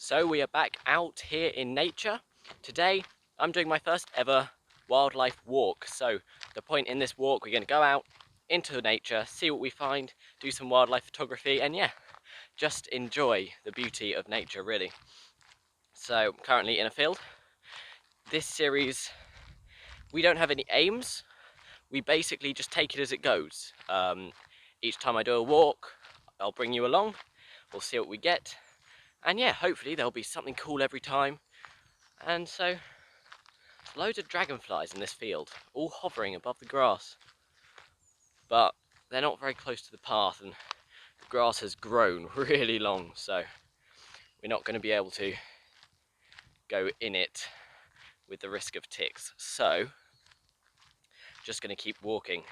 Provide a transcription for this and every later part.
So we are back out here in nature. Today I'm doing my first ever wildlife walk. So the point in this walk, we're going to go out into nature, see what we find, do some wildlife photography, and yeah, just enjoy the beauty of nature really. So I'm currently in a field. This series, we don't have any aims. We basically just take it as it goes. Each time I do a walk, I'll bring you along. We'll see what we get. And yeah, hopefully there'll be something cool every time. And so, loads of dragonflies in this field, all hovering above the grass. But they're not very close to the path, and the grass has grown really long, so we're not going to be able to go in it with the risk of ticks. So, just going to keep walking.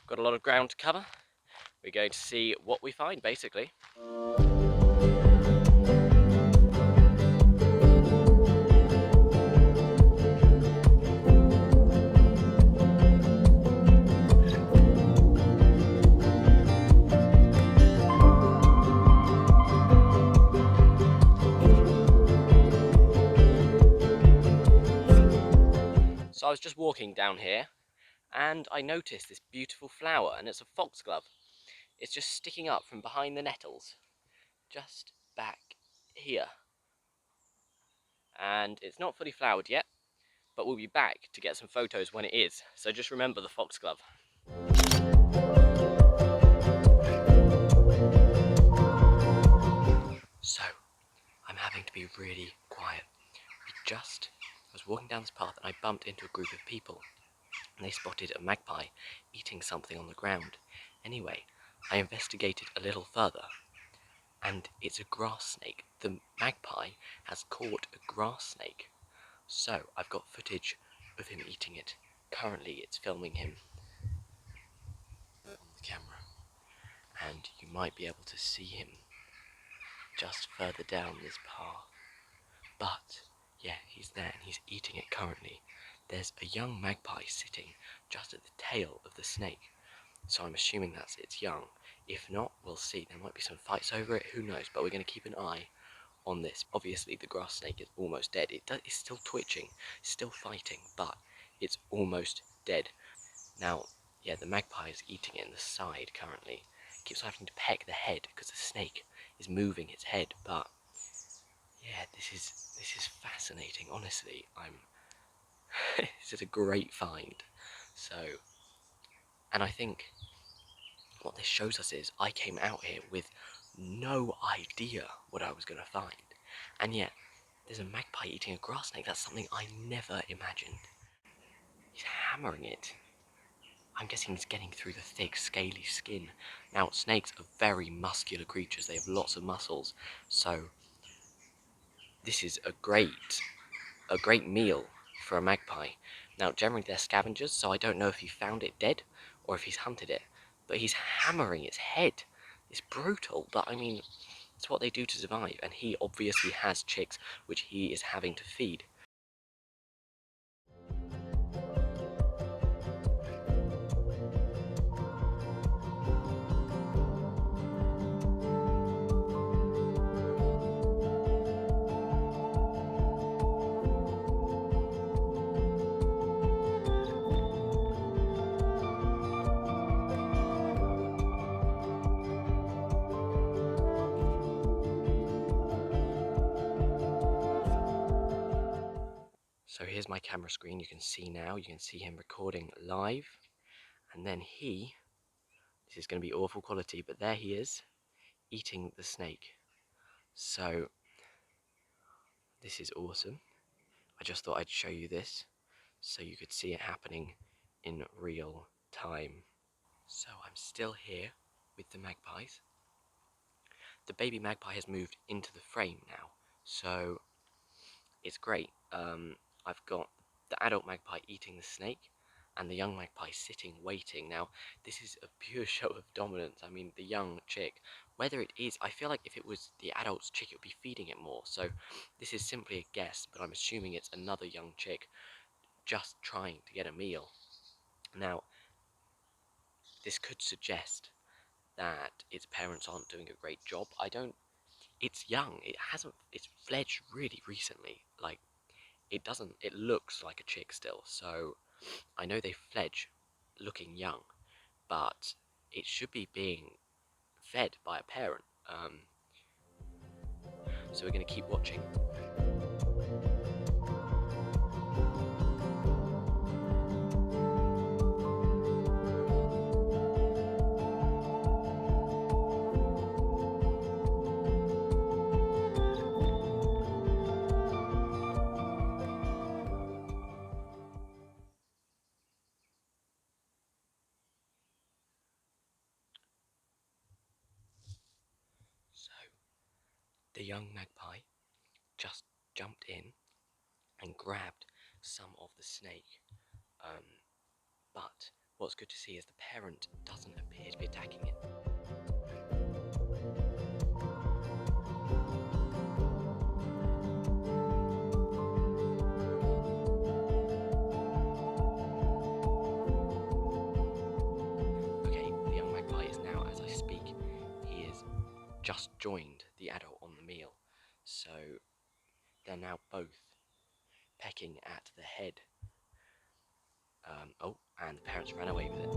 Got a lot of ground to cover. We're going to see what we find, basically. So I was just walking down here and I noticed this beautiful flower, and it's a foxglove. It's just sticking up from behind the nettles, just back here. And it's not fully flowered yet, but we'll be back to get some photos when it is. So just remember the foxglove. So, I'm having to be really quiet. I was walking down this path and I bumped into a group of people. And they spotted a magpie eating something on the ground. Anyway, I investigated a little further, and it's a grass snake. The magpie has caught a grass snake. So, I've got footage of him eating it. Currently, it's filming him on the camera, and you might be able to see him just further down this path. But, yeah, he's there and he's eating it currently. There's a young magpie sitting just at the tail of the snake. So I'm assuming that's its young. If not, we'll see. There might be some fights over it, who knows, but we're going to keep an eye on this. Obviously, the grass snake is almost dead. It's still twitching, still fighting, but it's almost dead. Now, yeah, the magpie is eating it in the side currently. It keeps having to peck the head because the snake is moving its head, but yeah, this is fascinating. Honestly, this is a great find. So, and I think what this shows us is I came out here with no idea what I was going to find, and yet there's a magpie eating a grass snake. That's something I never imagined. He's hammering it. I'm guessing he's getting through the thick, scaly skin. Now, snakes are very muscular creatures. They have lots of muscles, so this is a great meal for a magpie. Now, generally they're scavengers, so I don't know if he found it dead or if he's hunted it, but he's hammering its head. It's brutal, but I mean, it's what they do to survive, and he obviously has chicks which he is having to feed. So here's my camera screen. You can see now, you can see him recording live, and then this is going to be awful quality, but there he is, eating the snake. So, this is awesome. I just thought I'd show you this, so you could see it happening in real time. So I'm still here with the magpies. The baby magpie has moved into the frame now, so it's great. I've got the adult magpie eating the snake, and the young magpie sitting waiting. Now, this is a pure show of dominance. I mean, the young chick, whether it is, I feel like if it was the adult's chick, it would be feeding it more. So this is simply a guess, but I'm assuming it's another young chick just trying to get a meal. Now, this could suggest that its parents aren't doing a great job. It's young. It's fledged really recently. Like, it looks like a chick still, so I know they fledge looking young, but it should be being fed by a parent. So we're going to keep watching. So the young magpie just jumped in and grabbed some of the snake. But what's good to see is the parent doesn't appear to be attacking it. Okay, the young magpie is now, as I speak, he is just joined the adult on the meal. So they're now both pecking at the head. Oh, and the parents ran away with it.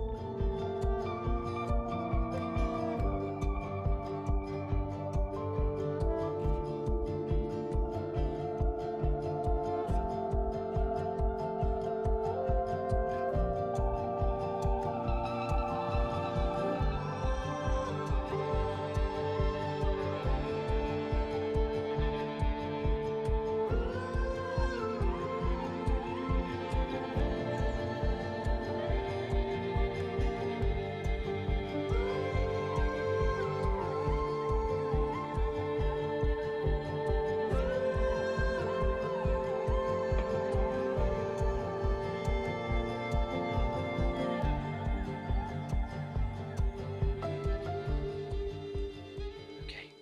Okay,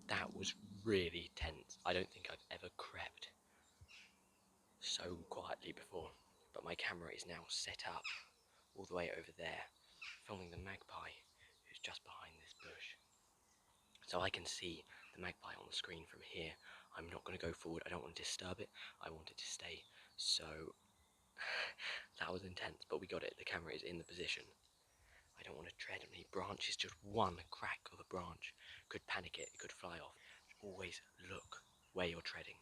that was really tense. I don't think I've ever crept so quietly before, but my camera is now set up all the way over there, filming the magpie who's just behind this bush. So I can see the magpie on the screen from here. I'm not going to go forward, I don't want to disturb it, I want it to stay. So that was intense, but we got it. The camera is in the position. I don't want to tread on any branches, just one crack of a branch could panic it, it could fly off. Always look where you're treading.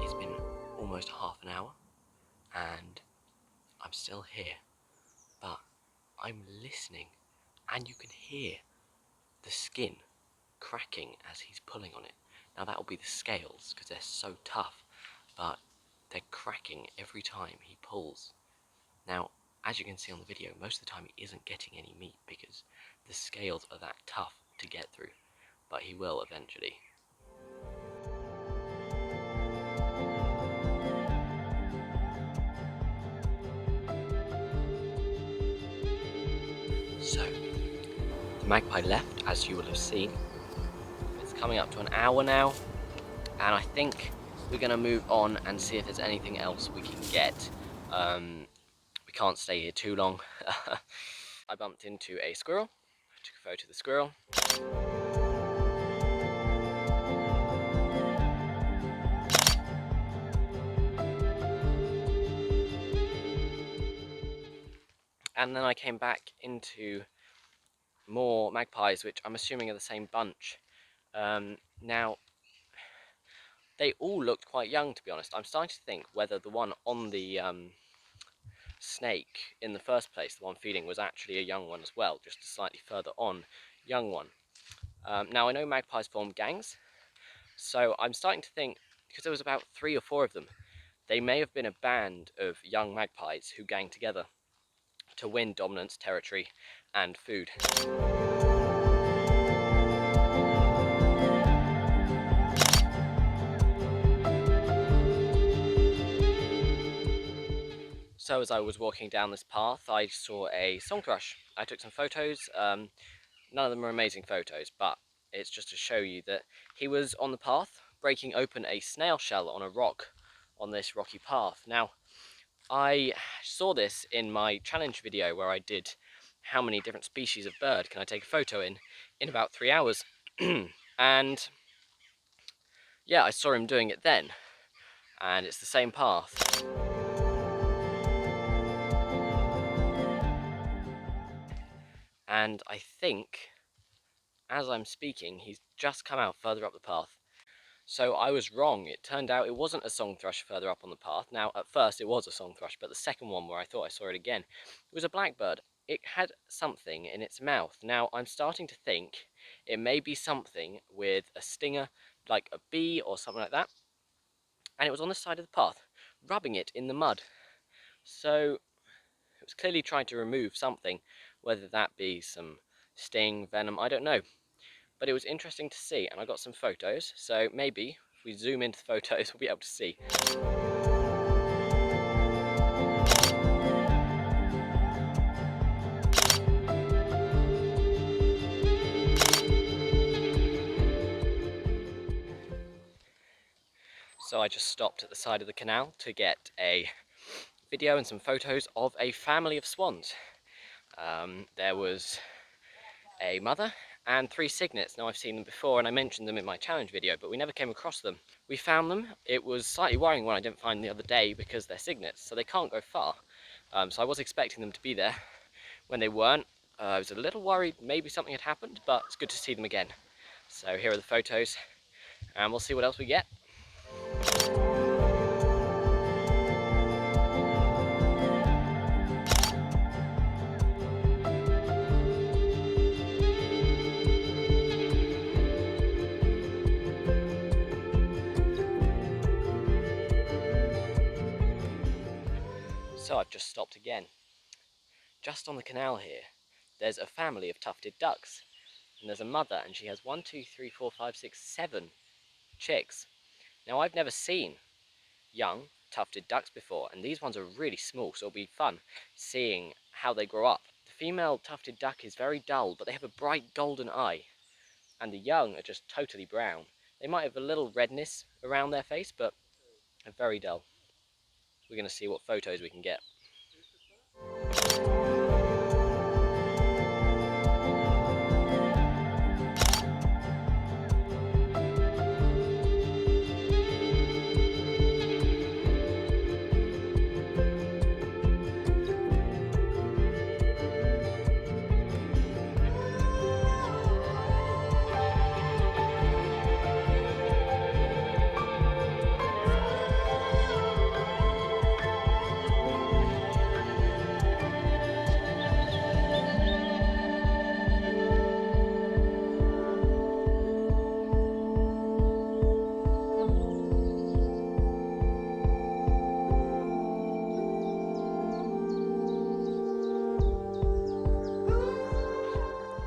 It's been almost half an hour and I'm still here, but I'm listening and you can hear the skin cracking as he's pulling on it. Now that'll be the scales because they're so tough, but they're cracking every time he pulls. Now, as you can see on the video, most of the time he isn't getting any meat because the scales are that tough to get through, but he will eventually. So, the magpie left, as you will have seen. It's coming up to an hour now, and I think we're going to move on and see if there's anything else we can get. We can't stay here too long. I bumped into a squirrel, took a photo of the squirrel. And then I came back into more magpies, which I'm assuming are the same bunch. Now, they all looked quite young, to be honest. I'm starting to think whether the one on the snake in the first place, the one feeding, was actually a young one as well, just a slightly further on young one. Now, I know magpies form gangs, so I'm starting to think, because there was about 3 or 4 of them, they may have been a band of young magpies who gang together to win dominance, territory, and food. So as I was walking down this path, I saw a song thrush. I took some photos. None of them are amazing photos, but it's just to show you that he was on the path, breaking open a snail shell on a rock on this rocky path. Now, I saw this in my challenge video where I did how many different species of bird can I take a photo in about 3 hours. And yeah, I saw him doing it then, and it's the same path. And I think, as I'm speaking, he's just come out further up the path. So I was wrong. It turned out it wasn't a song thrush further up on the path. Now, at first it was a song thrush, but the second one where I thought I saw it again, it was a blackbird. It had something in its mouth. Now, I'm starting to think it may be something with a stinger, like a bee or something like that. And it was on the side of the path, rubbing it in the mud. So it was clearly trying to remove something, whether that be some sting, venom, I don't know. But it was interesting to see, and I got some photos, so maybe if we zoom into the photos we'll be able to see. So I just stopped at the side of the canal to get a video and some photos of a family of swans. There was a mother and 3 cygnets. Now, I've seen them before and I mentioned them in my challenge video, but we never came across them. We found them. It was slightly worrying when I didn't find them the other day because they're cygnets, so they can't go far. So I was expecting them to be there. When they weren't, I was a little worried maybe something had happened, but it's good to see them again. So here are the photos, and we'll see what else we get. So I've just stopped again. Just on the canal here, there's a family of tufted ducks. And there's a mother, and she has 1, 2, 3, 4, 5, 6, 7 chicks. Now, I've never seen young tufted ducks before, and these ones are really small, so it'll be fun seeing how they grow up. The female tufted duck is very dull, but they have a bright golden eye, and the young are just totally brown. They might have a little redness around their face, but they're very dull. We're going to see what photos we can get.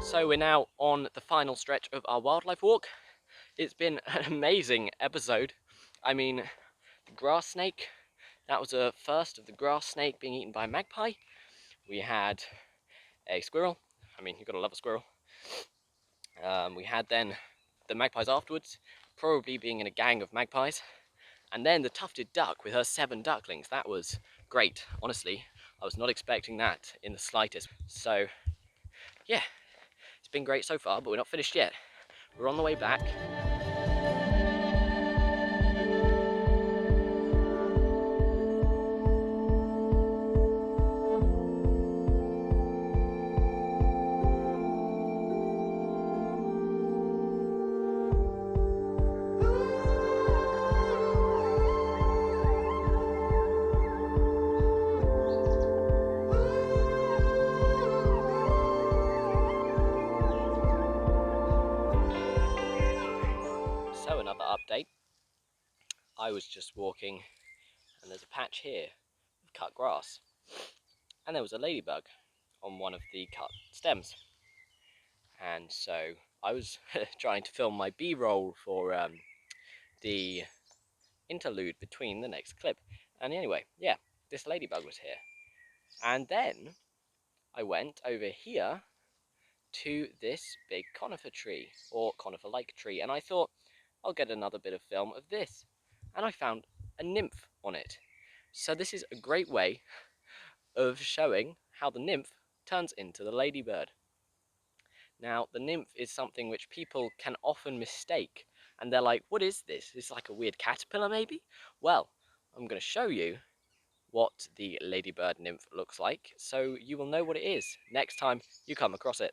So we're now on the final stretch of our wildlife walk. It's been an amazing episode. I mean, the grass snake, that was a first of the grass snake being eaten by a magpie. We had a squirrel. I mean, you've got to love a squirrel. We had then the magpies afterwards, probably being in a gang of magpies. And then the tufted duck with her 7 ducklings. That was great, honestly. I was not expecting that in the slightest. So, yeah, it's been great so far, but we're not finished yet. We're on the way back. I was just walking, and there's a patch here of cut grass, and there was a ladybug on one of the cut stems. And so I was trying to film my B-roll for the interlude between the next clip. And anyway, yeah, this ladybug was here. And then I went over here to this big conifer tree, or conifer-like tree, and I thought, I'll get another bit of film of this. And I found a nymph on it. So this is a great way of showing how the nymph turns into the ladybird. Now, the nymph is something which people can often mistake, and they're like, what is this? Is this like a weird caterpillar, maybe? Well, I'm going to show you what the ladybird nymph looks like, so you will know what it is next time you come across it.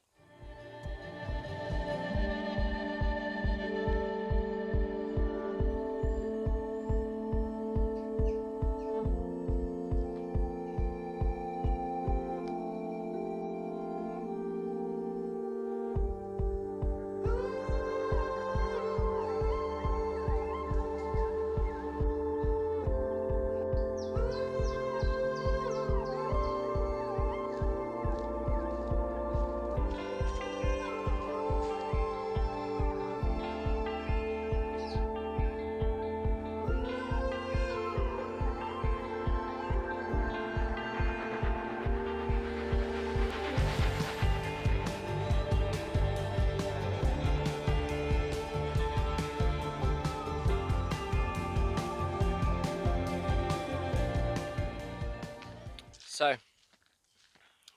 So,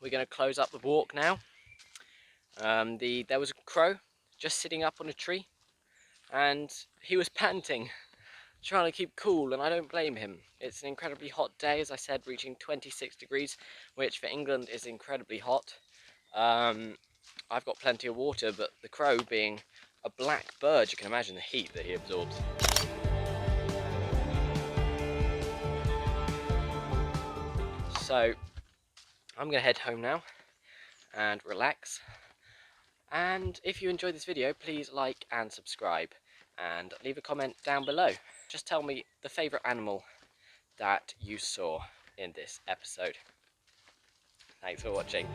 we're going to close up the walk now. There was a crow just sitting up on a tree, and he was panting, trying to keep cool, and I don't blame him. It's an incredibly hot day, as I said, reaching 26 degrees, which for England is incredibly hot. I've got plenty of water, but the crow, being a black bird, you can imagine the heat that he absorbs. So, I'm going to head home now and relax. And if you enjoyed this video, please like and subscribe, and leave a comment down below. Just tell me the favourite animal that you saw in this episode. Thanks for watching.